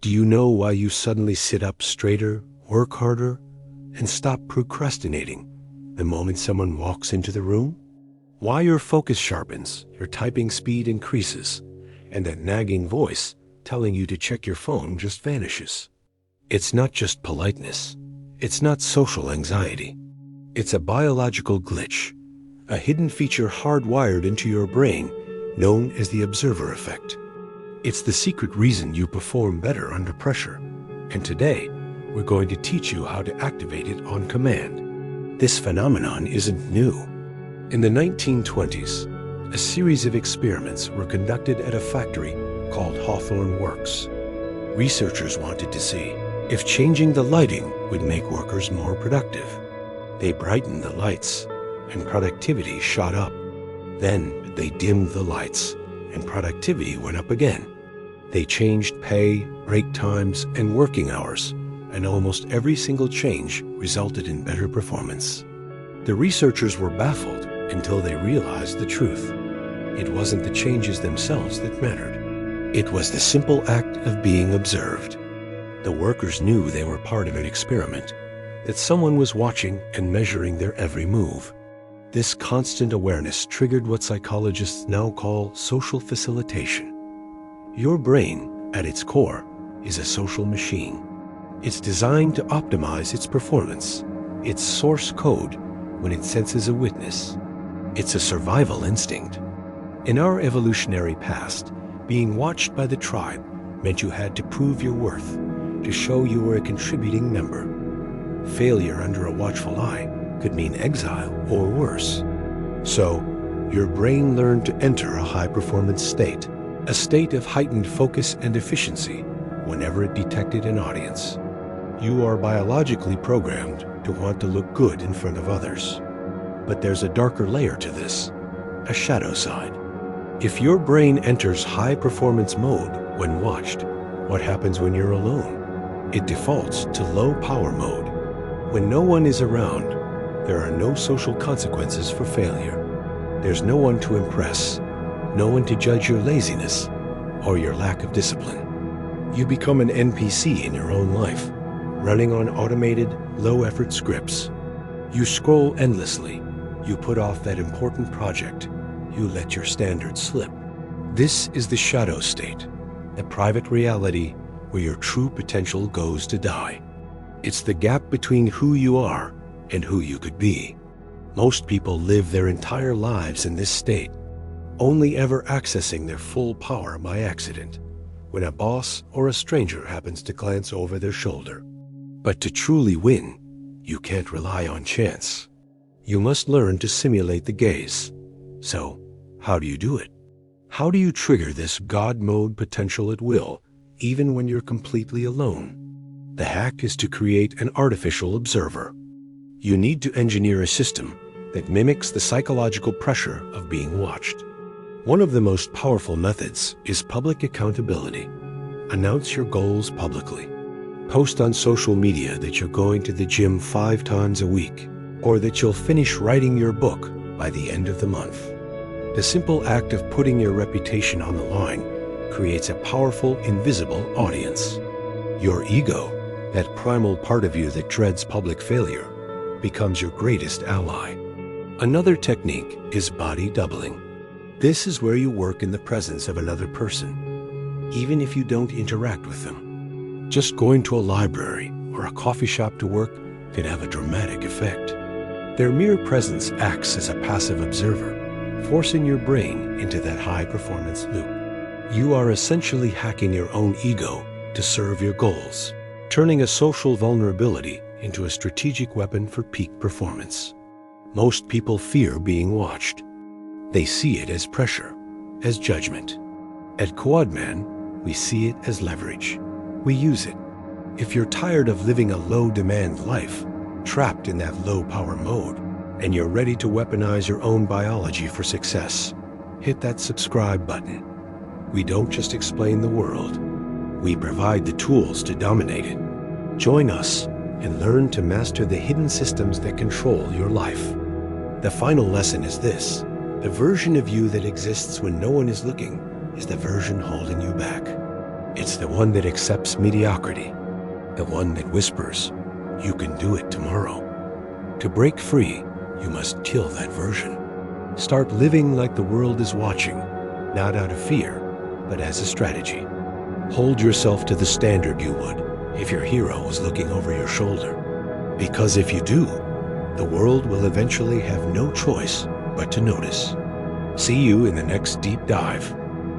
Do you know why you suddenly sit up straighter, work harder, and stop procrastinating the moment someone walks into the room? Why your focus sharpens, your typing speed increases, and that nagging voice telling you to check your phone just vanishes? It's not just politeness. It's not social anxiety. It's a biological glitch, a hidden feature hardwired into your brain known as the observer effect. It's the secret reason you perform better under pressure. And today, we're going to teach you how to activate it on command. This phenomenon isn't new. In the 1920s, a series of experiments were conducted at a factory called Hawthorne Works. Researchers wanted to see if changing the lighting would make workers more productive. They brightened the lights, and productivity shot up. Then they dimmed the lights, and productivity went up again. They changed pay, break times, and working hours, and almost every single change resulted in better performance. The researchers were baffled until they realized the truth. It wasn't the changes themselves that mattered. It was the simple act of being observed. The workers knew they were part of an experiment, that someone was watching and measuring their every move. This constant awareness triggered what psychologists now call social facilitation. Your brain, at its core, is a social machine. It's designed to optimize its performance, its source code when it senses a witness. It's a survival instinct. In our evolutionary past, being watched by the tribe meant you had to prove your worth, to show you were a contributing member. Failure under a watchful eye could mean exile or worse. So, your brain learned to enter a high-performance state, a state of heightened focus and efficiency whenever it detected an audience. You are biologically programmed to want to look good in front of others. But there's a darker layer to this, a shadow side. If your brain enters high-performance mode when watched, what happens when you're alone? It defaults to low-power mode. When no one is around, there are no social consequences for failure. There's no one to impress, no one to judge your laziness or your lack of discipline. You become an NPC in your own life, running on automated, low-effort scripts. You scroll endlessly. You put off that important project. You let your standards slip. This is the shadow state, the private reality where your true potential goes to die. It's the gap between who you are and who you could be. Most people live their entire lives in this state, only ever accessing their full power by accident, when a boss or a stranger happens to glance over their shoulder. But to truly win, you can't rely on chance. You must learn to simulate the gaze. So, how do you do it? How do you trigger this God mode potential at will, even when you're completely alone? The hack is to create an artificial observer. You need to engineer a system that mimics the psychological pressure of being watched. One of the most powerful methods is public accountability. Announce your goals publicly. Post on social media that you're going to the gym 5 times a week, or that you'll finish writing your book by the end of the month. The simple act of putting your reputation on the line creates a powerful, invisible audience. Your ego, that primal part of you that dreads public failure, becomes your greatest ally. Another technique is body doubling. This is where you work in the presence of another person, even if you don't interact with them. Just going to a library or a coffee shop to work can have a dramatic effect. Their mere presence acts as a passive observer, forcing your brain into that high-performance loop. You are essentially hacking your own ego to serve your goals, turning a social vulnerability into a strategic weapon for peak performance. Most people fear being watched. They see it as pressure, as judgment. At Quadman, we see it as leverage. We use it. If you're tired of living a low-demand life, trapped in that low-power mode, and you're ready to weaponize your own biology for success, hit that subscribe button. We don't just explain the world. We provide the tools to dominate it. Join us and learn to master the hidden systems that control your life. The final lesson is this: the version of you that exists when no one is looking is the version holding you back. It's the one that accepts mediocrity, the one that whispers, "You can do it tomorrow." To break free, you must kill that version. Start living like the world is watching, not out of fear, but as a strategy. Hold yourself to the standard you would if your hero was looking over your shoulder. Because if you do, the world will eventually have no choice but to notice. See you in the next deep dive.